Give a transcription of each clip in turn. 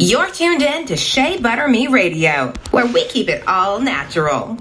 You're tuned in to Shea Butter Me Radio, where we keep it all natural.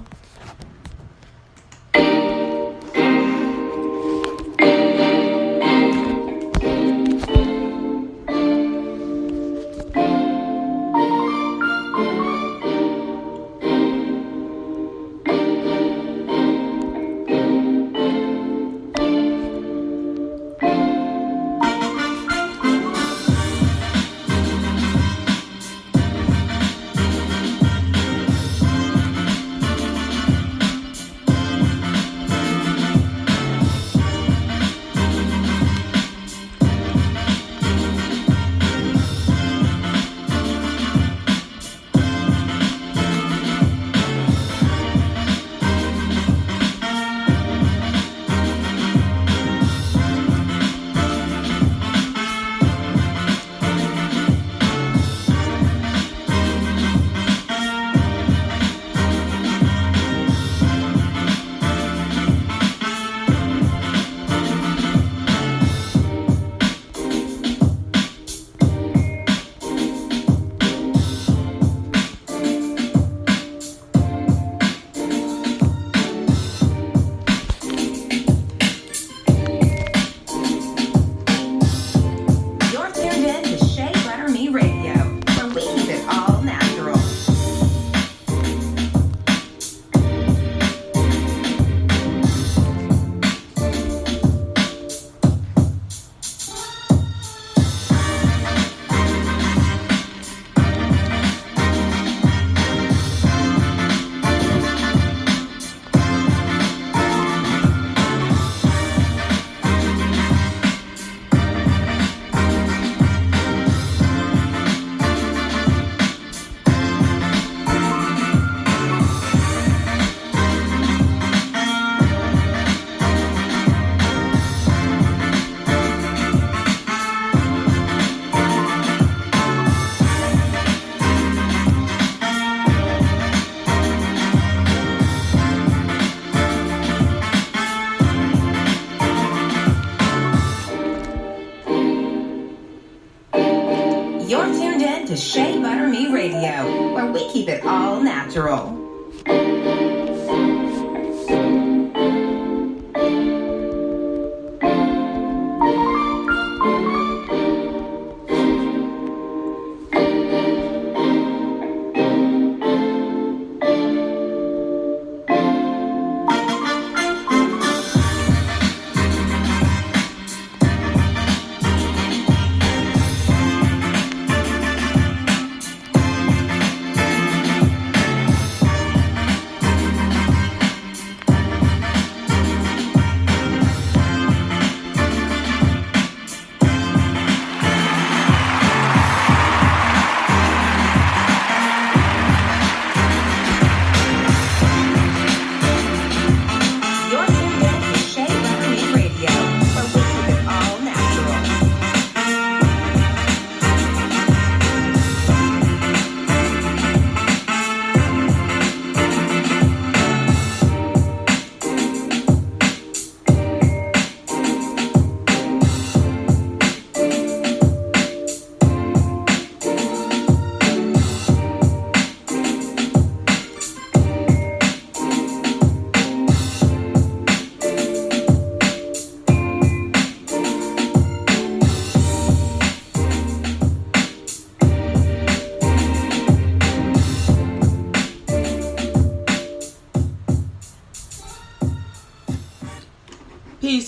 You're tuned in to Shea Butter Me Radio, where we keep it all natural.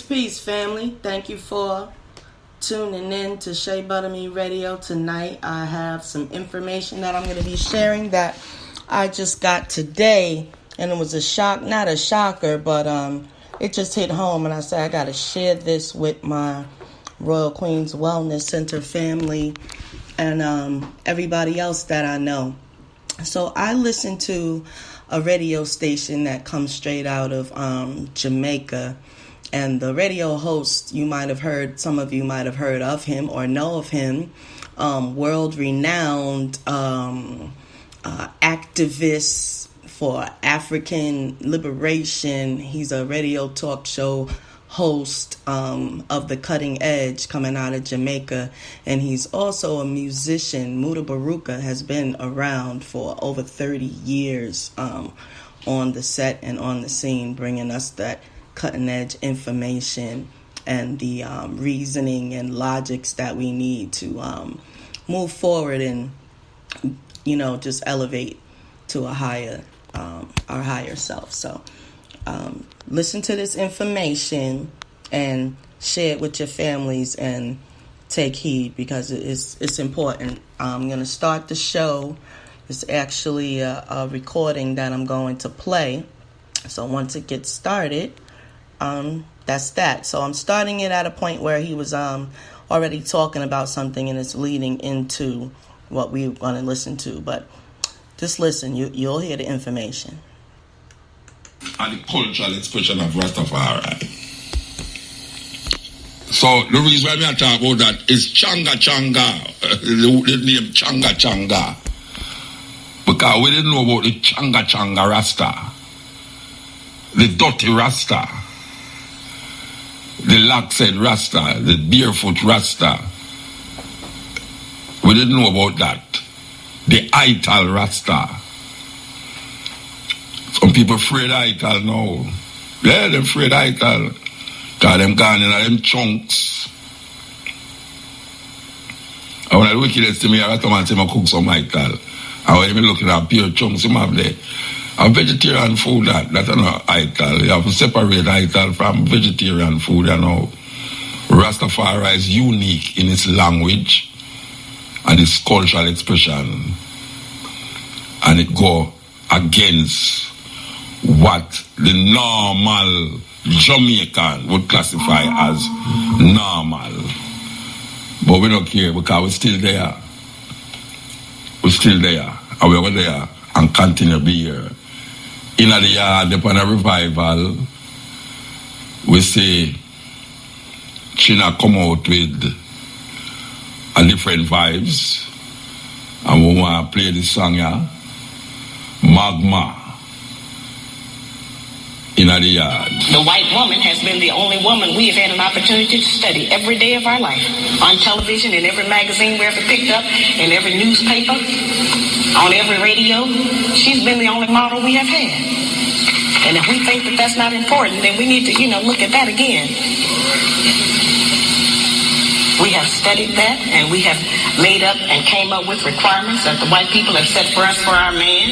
Peace, family. Thank you for tuning in to Shea Butter Me Radio tonight. I have some information that I'm going to be sharing that I just got today, and it was a shock, not a shocker, but it just hit home, and I said I got to share this with my Royal Queens Wellness Center family and everybody else that I know. So I listen to a radio station that comes straight out of Jamaica. And the radio host, some of you might have heard of him or know of him, world-renowned activist for African liberation. He's a radio talk show host of The Cutting Edge coming out of Jamaica, and he's also a musician. Muda Baruka has been around for over 30 years on the set and on the scene, bringing us that cutting edge information and the reasoning and logics that we need to move forward and, you know, just elevate to a higher, our higher self. So listen to this information and share it with your families and take heed, because it's important. I'm going to start the show. It's actually a recording that I'm going to play. So once it gets started, that's that. So I'm starting it at a point where he was already talking about something, and it's leading into what we want to listen to. But just listen, you'll hear the information. And the cultural expression of Rastafari. So the reason why I talk about that is Changa Changa, the name Changa Changa. Because we didn't know about the Changa Changa Rasta, the dirty Rasta, the lax-head Rasta, the barefoot Rasta. We didn't know about that. The Ital Rasta. Some people afraid of Ital now. Yeah, they're afraid of Ital. Because them gone in them chunks. And when the wickedest to me, I come and say I cook some Ital. And when I'm looking at pure chunks, you have there. A vegetarian food that's not Ital. You have to separate Ital from vegetarian food, you know. Rastafari is unique in its language and its cultural expression. And it go against what the normal Jamaican would classify as normal. But we don't care, because we're still there. We're still there. And we're there and continue to be here. In the yard, upon a revival, we see China come out with a different vibes. And we want to play this song here, Magma, in the yard. The white woman has been the only woman we have had an opportunity to study every day of our life. On television, in every magazine we ever picked up, in every newspaper, on every radio. She's been the only model we have had. And if we think that that's not important, then we need to, look at that again. We have studied that, and we have made up and came up with requirements that the white people have set for us for our man.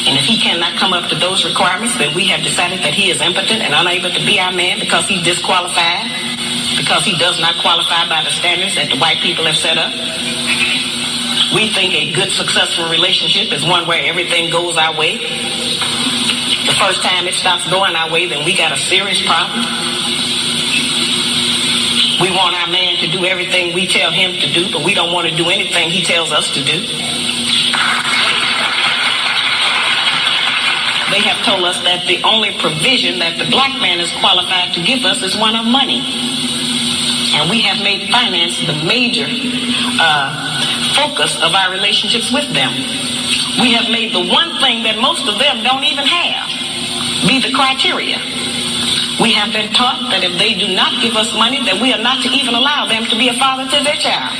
And if he cannot come up to those requirements, then we have decided that he is impotent and unable to be our man because he's disqualified, because he does not qualify by the standards that the white people have set up. We think a good, successful relationship is one where everything goes our way. The first time it stops going our way, then we got a serious problem. We want our man to do everything we tell him to do, but we don't want to do anything he tells us to do. They have told us that the only provision that the black man is qualified to give us is one of money. And we have made finance the major focus of our relationships with them. We have made the one thing that most of them don't even have be the criteria. We have been taught that if they do not give us money, that we are not to even allow them to be a father to their child.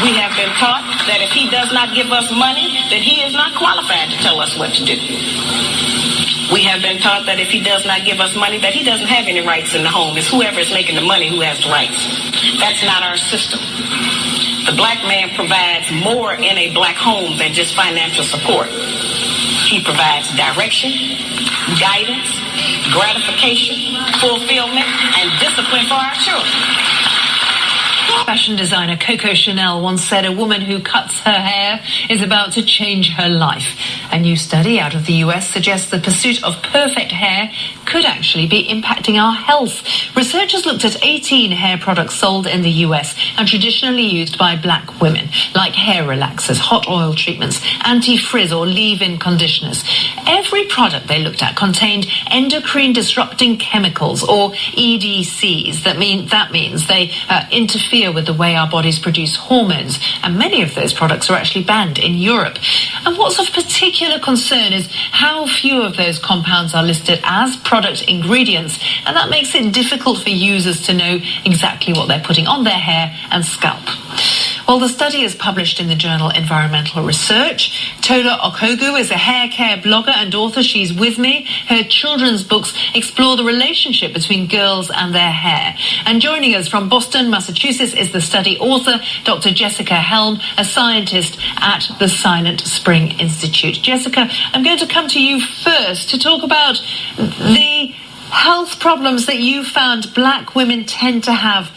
We have been taught that if he does not give us money, that he is not qualified to tell us what to do. We have been taught that if he does not give us money, that he doesn't have any rights in the home. It's whoever is making the money who has the rights. That's not our system. The black man provides more in a black home than just financial support. He provides direction, guidance, gratification, fulfillment, and discipline for our children. Fashion designer Coco Chanel once said a woman who cuts her hair is about to change her life. A new study out of the US suggests the pursuit of perfect hair could actually be impacting our health. Researchers looked at 18 hair products sold in the US and traditionally used by black women, like hair relaxers, hot oil treatments, anti-frizz or leave-in conditioners. Every product they looked at contained endocrine disrupting chemicals, or EDCs. That means they interfere familiar with the way our bodies produce hormones, and many of those products are actually banned in Europe. And what's of particular concern is how few of those compounds are listed as product ingredients, and that makes it difficult for users to know exactly what they're putting on their hair and scalp. Well, the study is published in the journal Environmental Research. Tola Okogu is a hair care blogger and author. She's with me. Her children's books explore the relationship between girls and their hair. And joining us from Boston, Massachusetts, is the study author, Dr. Jessica Helm, a scientist at the Silent Spring Institute. Jessica, I'm going to come to you first to talk about the health problems that you found black women tend to have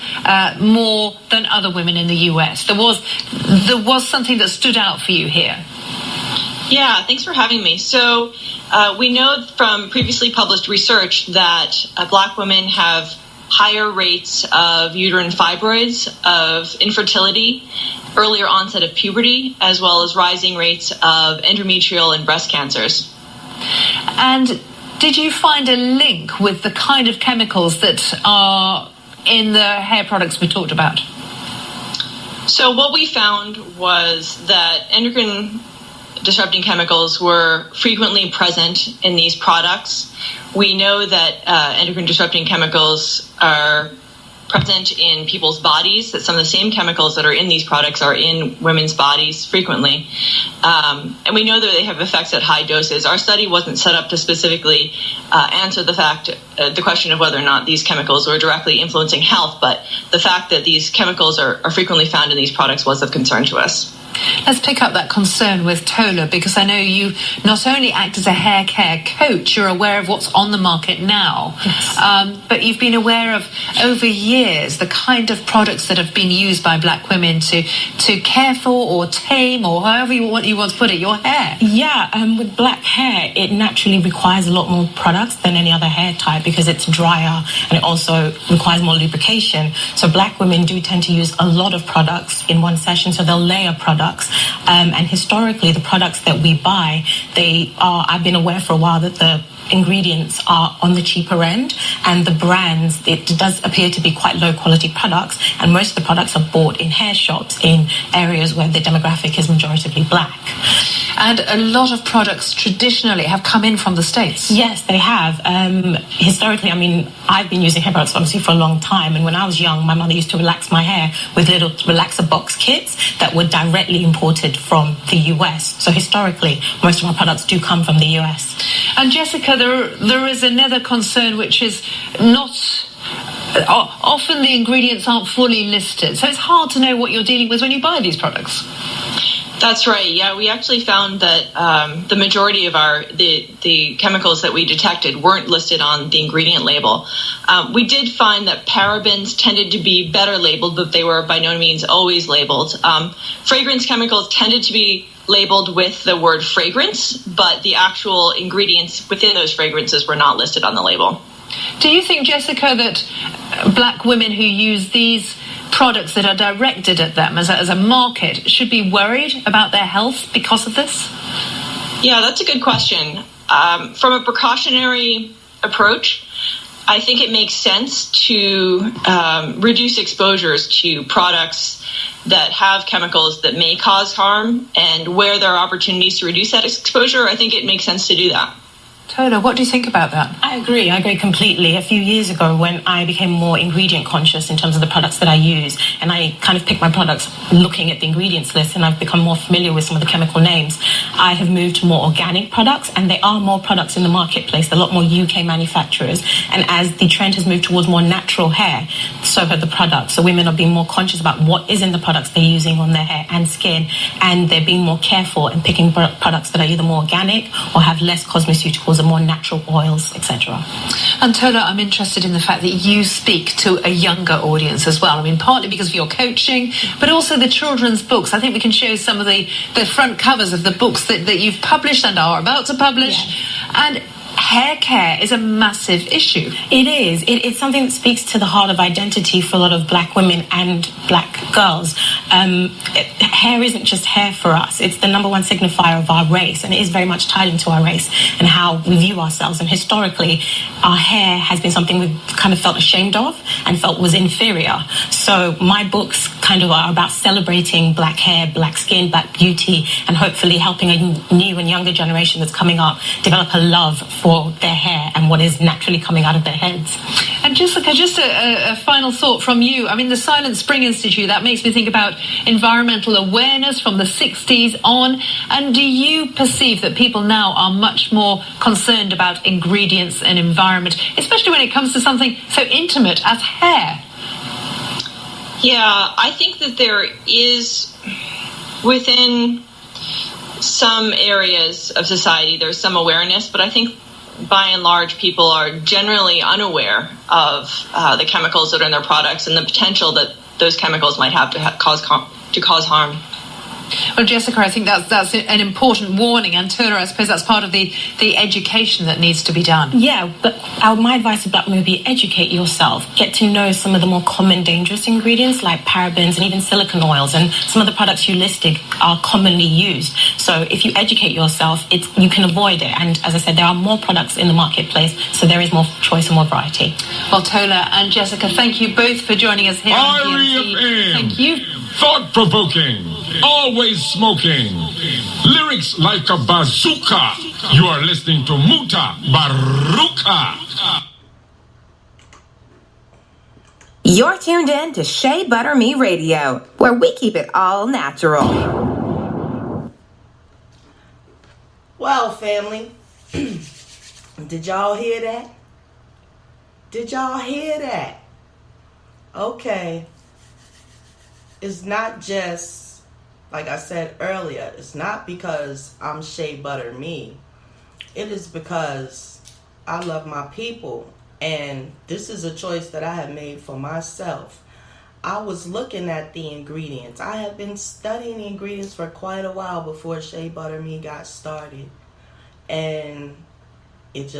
more than other women in the US. There was something that stood out for you here. Yeah, thanks for having me. So we know from previously published research that black women have higher rates of uterine fibroids, of infertility, earlier onset of puberty, as well as rising rates of endometrial and breast cancers. And did you find a link with the kind of chemicals that are in the hair products we talked about? So what we found was that endocrine disrupting chemicals were frequently present in these products. We know that endocrine disrupting chemicals are present in people's bodies, that some of the same chemicals that are in these products are in women's bodies frequently. And we know that they have effects at high doses. Our study wasn't set up to specifically answer the question of whether or not these chemicals were directly influencing health, but the fact that these chemicals are frequently found in these products was of concern to us. Let's pick up that concern with Tola, because I know you not only act as a hair care coach, you're aware of what's on the market now, yes. But you've been aware of, over years, the kind of products that have been used by black women to care for or tame, or however you want to put it, your hair. Yeah, with black hair, it naturally requires a lot more products than any other hair type because it's drier and it also requires more lubrication. So black women do tend to use a lot of products in one session, so they'll layer products. And historically, the products that we buy, I've been aware for a while that the ingredients are on the cheaper end, and the brands, it does appear to be quite low quality products, and most of the products are bought in hair shops in areas where the demographic is majoritively black. And a lot of products traditionally have come in from the States. Yes, they have. Historically, I've been using hair products obviously for a long time, and when I was young, my mother used to relax my hair with little relaxer box kits that were directly imported from the US. So historically, most of our products do come from the US. And Jessica, there is another concern, which is not often the ingredients aren't fully listed, so it's hard to know what you're dealing with when you buy these products. That's right. Yeah, we actually found that the majority of the chemicals that we detected weren't listed on the ingredient label. We did find that parabens tended to be better labeled, but they were by no means always labeled. Fragrance chemicals tended to be labeled with the word fragrance, but the actual ingredients within those fragrances were not listed on the label. Do you think, Jessica, that black women who use these products that are directed at them as a market should be worried about their health because of this? Yeah, that's a good question. From a precautionary approach, I think it makes sense to reduce exposures to products that have chemicals that may cause harm, and where there are opportunities to reduce that exposure, I think it makes sense to do that. Tola, what do you think about that? I agree completely. A few years ago, when I became more ingredient conscious in terms of the products that I use, and I kind of picked my products looking at the ingredients list, and I've become more familiar with some of the chemical names, I have moved to more organic products, and there are more products in the marketplace, a lot more UK manufacturers. And as the trend has moved towards more natural hair, so have the products. So women are being more conscious about what is in the products they're using on their hair and skin, and they're being more careful and picking products that are either more organic or have less cosmeceuticals and more natural oils, etc. And Tola, I'm interested in the fact that you speak to a younger audience as well. Partly because of your coaching, but also the children's books. I think we can show some of the front covers of the books that you've published and are about to publish. Yeah. And hair care is a massive issue. It is. It's something that speaks to the heart of identity for a lot of black women and black girls. Hair isn't just hair for us. It's the number one signifier of our race, and it is very much tied into our race and how we view ourselves. And historically, our hair has been something we've kind of felt ashamed of and felt was inferior. So my books kind of are about celebrating black hair, black skin, black beauty, and hopefully helping a new and younger generation that's coming up develop a love for their hair and what is naturally coming out of their heads. And Jessica, just a final thought from you. I mean, the Silent Spring Institute, that makes me think about environmental awareness from the 60s on. And do you perceive that people now are much more concerned about ingredients and environment, especially when it comes to something so intimate as hair? Yeah, I think that there is, within some areas of society, there's some awareness, but I think by and large, people are generally unaware of the chemicals that are in their products and the potential that those chemicals might have to cause harm. Well, Jessica, I think that's an important warning, and Turner, I suppose that's part of the education that needs to be done. Yeah, but my advice about maybe educate yourself, get to know some of the more common dangerous ingredients like parabens and even silicone oils, and some of the products you listed are commonly used. So if you educate yourself, you can avoid it. And as I said, there are more products in the marketplace, so there is more choice and more variety. Well, Tola and Jessica, thank you both for joining us here on PMC. Thank you. Thought-provoking, always smoking, lyrics like a bazooka. You are listening to Muta Baruka. You're tuned in to Shea Butter Me Radio, where we keep it all natural. Well, family, did y'all hear that? Did y'all hear that? Okay. It's not just, like I said earlier, it's not because I'm Shea Butter Me. It is because I love my people, and this is a choice that I have made for myself. I was looking at the ingredients. I had been studying the ingredients for quite a while before Shea Butter Me got started. And it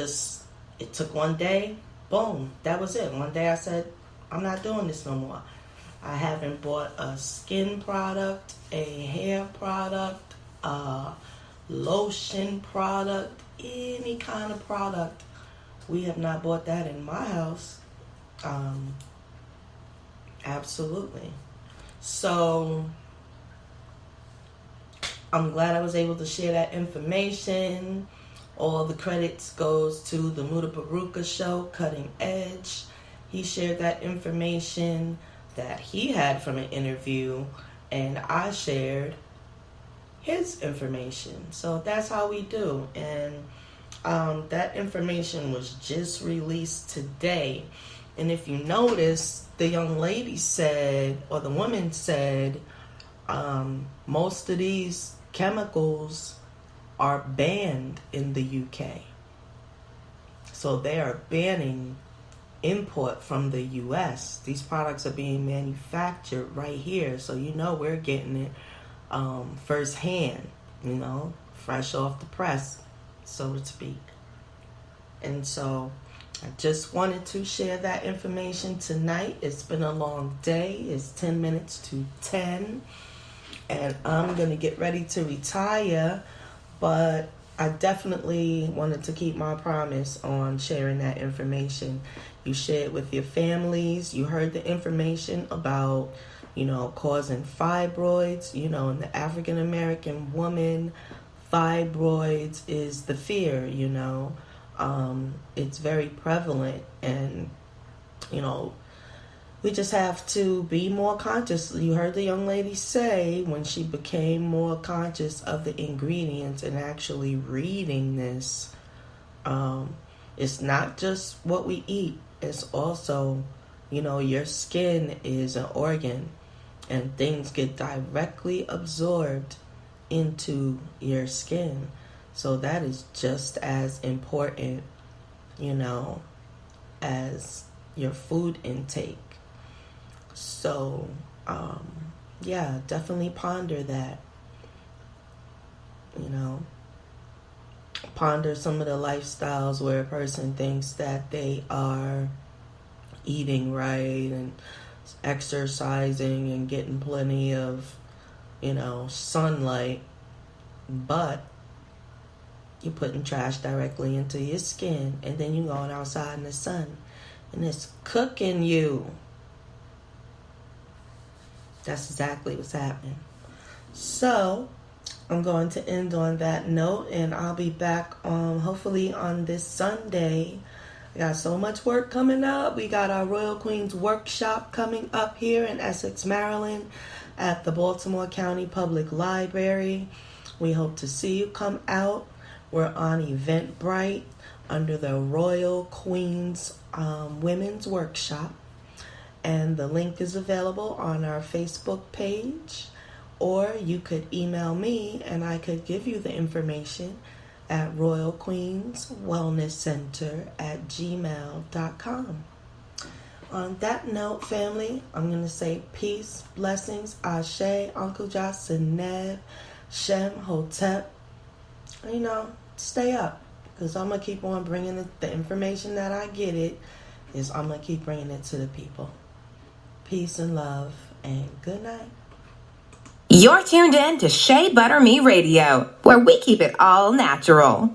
took one day, boom, that was it. One day I said, I'm not doing this no more. I haven't bought a skin product, a hair product, a lotion product, any kind of product. We have not bought that in my house. Absolutely. So I'm glad I was able to share that information. All the credits goes to the Muta Baruka show, Cutting Edge. He shared that information that he had from an interview, and I shared his information. So that's how we do. And that information was just released today. And if you notice, the young lady said, or the woman said, most of these chemicals are banned in the UK. So they are banning import from the US. These products are being manufactured right here, so we're getting it firsthand, fresh off the press, so to speak. And so I just wanted to share that information tonight. It's been a long day. It's 10 minutes to 10, and I'm gonna get ready to retire, but I definitely wanted to keep my promise on sharing that information. You share it with your families. You heard the information about, causing fibroids. In the African American woman, fibroids is the fear, It's very prevalent, and, we just have to be more conscious. You heard the young lady say when she became more conscious of the ingredients and actually reading this, it's not just what we eat. It's also, your skin is an organ, and things get directly absorbed into your skin. So that is just as important, as your food intake. So, definitely ponder that, ponder some of the lifestyles where a person thinks that they are eating right and exercising and getting plenty of, sunlight, but you're putting trash directly into your skin, and then you're going outside in the sun and it's cooking you. That's exactly what's happening. So I'm going to end on that note, and I'll be back hopefully on this Sunday. We got so much work coming up. We got our Royal Queens workshop coming up here in Essex, Maryland at the Baltimore County Public Library. We hope to see you come out. We're on Eventbrite under the Royal Queens Women's Workshop. And the link is available on our Facebook page. Or you could email me and I could give you the information at Royal Queens Wellness Center at gmail.com. On that note, family, I'm going to say peace, blessings, Ashe, Uncle Josh, Seneb, Shem, Hotep. You know, stay up, because I'm going to keep on bringing the information that I get I'm going to keep bringing it to the people. Peace and love, and good night. You're tuned in to Shea Butter Me Radio, where we keep it all natural.